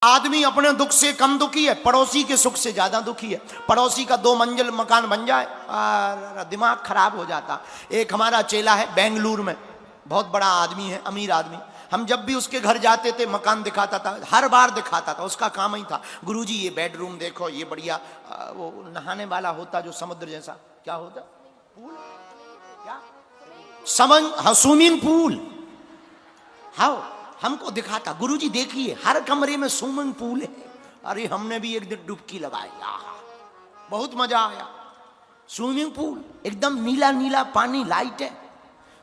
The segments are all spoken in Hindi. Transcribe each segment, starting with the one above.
आदमी अपने दुख से कम दुखी है, पड़ोसी के सुख से ज्यादा दुखी है। पड़ोसी का 2 मंजिल मकान बन जाए दिमाग खराब हो जाता। एक हमारा चेला है बेंगलुरु में, बहुत बड़ा आदमी है, अमीर आदमी। हम जब भी उसके घर जाते थे मकान दिखाता था, हर बार दिखाता था। उसका काम ही था, गुरुजी ये बेडरूम देखो, ये बढ़िया वो नहाने वाला होता जो समुद्र जैसा, क्या होता, पूल, क्या स्विमिंग पूल, हाँ हमको दिखाता। गुरुजी देखिए हर कमरे में स्विमिंग पूल है। अरे हमने भी एक दिन डुबकी लगाई, बहुत मजा आया। स्विमिंग पूल एकदम नीला नीला पानी, लाइट है,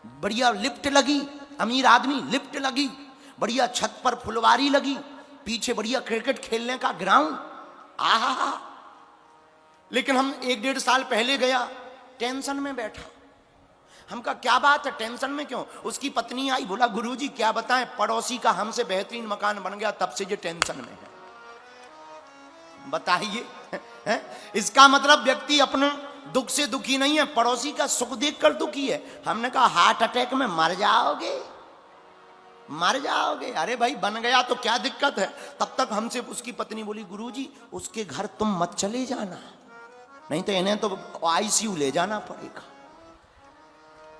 बढ़िया लिफ्ट लगी, अमीर आदमी, लिफ्ट लगी, बढ़िया छत पर फुलवारी लगी, पीछे बढ़िया क्रिकेट खेलने का ग्राउंड। आहा, लेकिन हम 1-1.5 साल पहले गया, टेंशन में बैठा। हम कहा क्या बात है, टेंशन में क्यों? उसकी पत्नी आई, बोला गुरुजी क्या बताएं, पड़ोसी का हमसे बेहतरीन मकान बन गया, तब से ये टेंशन में है। बताइए इसका मतलब व्यक्ति अपने दुख से दुखी नहीं है, पड़ोसी का सुख देखकर दुखी है। हमने कहा हार्ट अटैक में मर जाओगे, मर जाओगे। अरे भाई बन गया तो क्या दिक्कत है। तब तक हमसे उसकी पत्नी बोली गुरुजी उसके घर तुम मत चले जाना, नहीं तो इन्हें तो आईसीयू ले जाना पड़ेगा।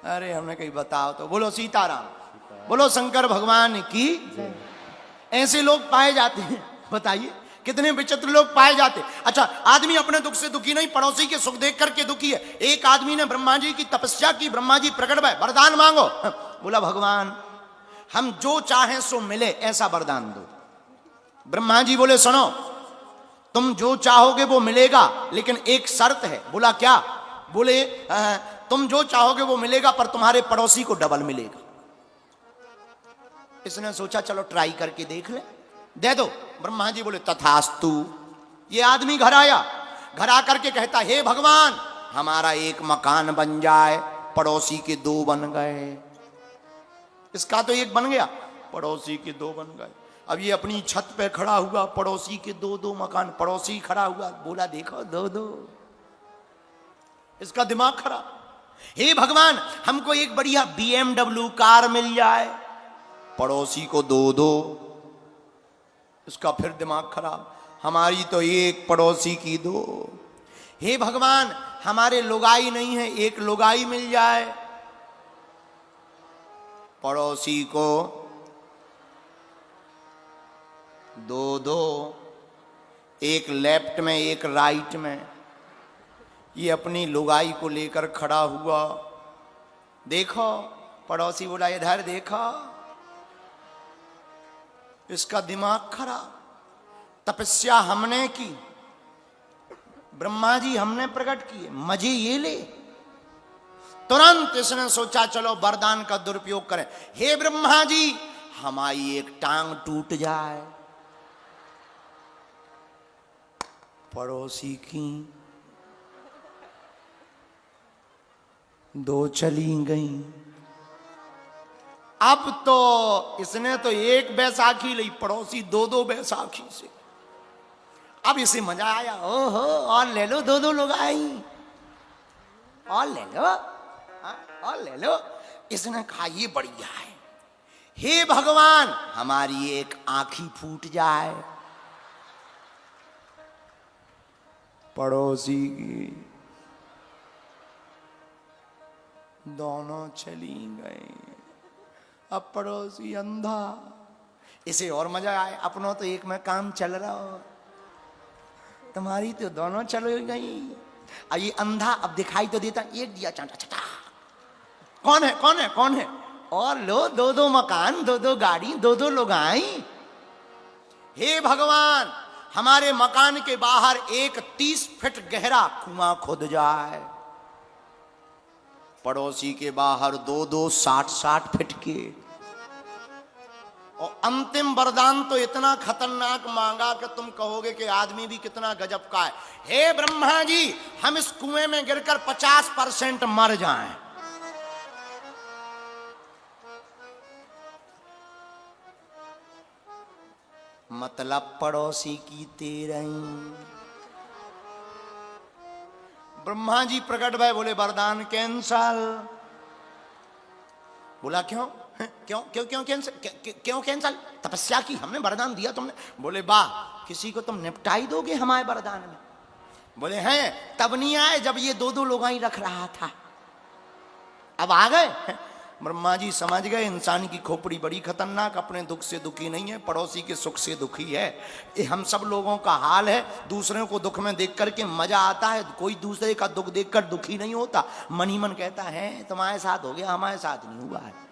अरे हमने कही बताओ तो, बोलो सीताराम, बोलो शंकर भगवान की। ऐसे लोग पाए जाते हैं, बताइए कितने विचित्र लोग पाए जाते। अच्छा, आदमी अपने दुख से दुखी नहीं, पड़ोसी के सुख देख करके दुखी है। एक आदमी ने ब्रह्मा जी की तपस्या की, ब्रह्मा जी प्रकट भय, वरदान मांगो। बोला भगवान हम जो चाहें सो मिले ऐसा वरदान दो। ब्रह्मा जी बोले सुनो, तुम जो चाहोगे वो मिलेगा, लेकिन एक शर्त है। बोला क्या? बोले तुम जो चाहोगे वो मिलेगा, पर तुम्हारे पड़ोसी को डबल मिलेगा। इसने सोचा चलो ट्राई करके देख ले, दे दो। ब्रह्मा जी बोले तथास्तु। ये आदमी घर आया, घर आकर के कहता हे भगवान हमारा एक मकान बन जाए, पड़ोसी के 2 बन गए। इसका तो 1 बन गया, पड़ोसी के 2 बन गए। अब ये अपनी छत पे खड़ा हुआ, पड़ोसी के 2-2 मकान, पड़ोसी खड़ा हुआ, बोला देखो 2-2। इसका दिमाग खराब। हे भगवान हमको एक बढ़िया BMW कार मिल जाए, पड़ोसी को 2-2। इसका फिर दिमाग खराब, हमारी तो 1 पड़ोसी की 2। हे भगवान हमारे लुगाई नहीं है, 1 लुगाई मिल जाए, पड़ोसी को 2-2, 1 लेफ्ट में 1 राइट में। ये अपनी लुगाई को लेकर खड़ा हुआ, देखो पड़ोसी बोला इधर देखो। इसका दिमाग खराब। तपस्या हमने की, ब्रह्मा जी हमने प्रकट किए, मजे ये ले। तुरंत इसने सोचा चलो वरदान का दुरुपयोग करें। हे ब्रह्मा जी हमारी 1 टांग टूट जाए, पड़ोसी की 2 चली गई। अब तो इसने तो 1 बैसाखी ली, पड़ोसी 2-2 बैसाखी से। अब इसे मजा आया, ओहो और ले लो 2-2 लोग आई, और ले लो, और ले लो। इसने कहा ये बढ़िया है। हे भगवान हमारी 1 आंखी फूट जाए, पड़ोसी की दोनों चली गई। अब पड़ोसी अंधा, इसे और मजा आए, अपनों तो 1 में काम चल रहा हो, तुम्हारी तो दोनों चल गई। ये अंधा अब दिखाई तो देता, 1 दिया चाटा चटा, कौन है कौन है कौन है, और लो 2-2 मकान, 2-2 गाड़ी, 2-2 लोग आई। हे भगवान हमारे मकान के बाहर 1 30 फीट गहरा कुआं खोद जाए, पड़ोसी के बाहर 2-2 60-60 फीट के। और अंतिम वरदान तो इतना खतरनाक मांगा कि तुम कहोगे कि आदमी भी कितना गजब का है। हे ब्रह्मा जी हम इस कुएं में गिरकर 50% मर जाएं, मतलब पड़ोसी की 13। ब्रह्मा जी प्रकट भय, बोले वरदान कैंसल। बोला क्यों? क्यों क्यों क्यों कैंसिल क्यों कैंसिल? तपस्या की हमने, वरदान दिया तुमने। बोले वाह, किसी को तुम निपटाई दोगे हमारे वरदान में? बोले हैं, तब नहीं आए जब ये दो दो लोग ही रख रहा था, अब आ गए। ब्रह्मा जी समझ गए इंसान की खोपड़ी बड़ी खतरनाक, अपने दुख से दुखी नहीं है, पड़ोसी के सुख से दुखी है। ये हम सब लोगों का हाल है। दूसरों को दुख में देख करके मजा आता है, कोई दूसरे का दुख देखकर दुखी नहीं होता। मन ही मन कहता है तुम्हारे साथ हो गया, हमारे साथ नहीं हुआ है।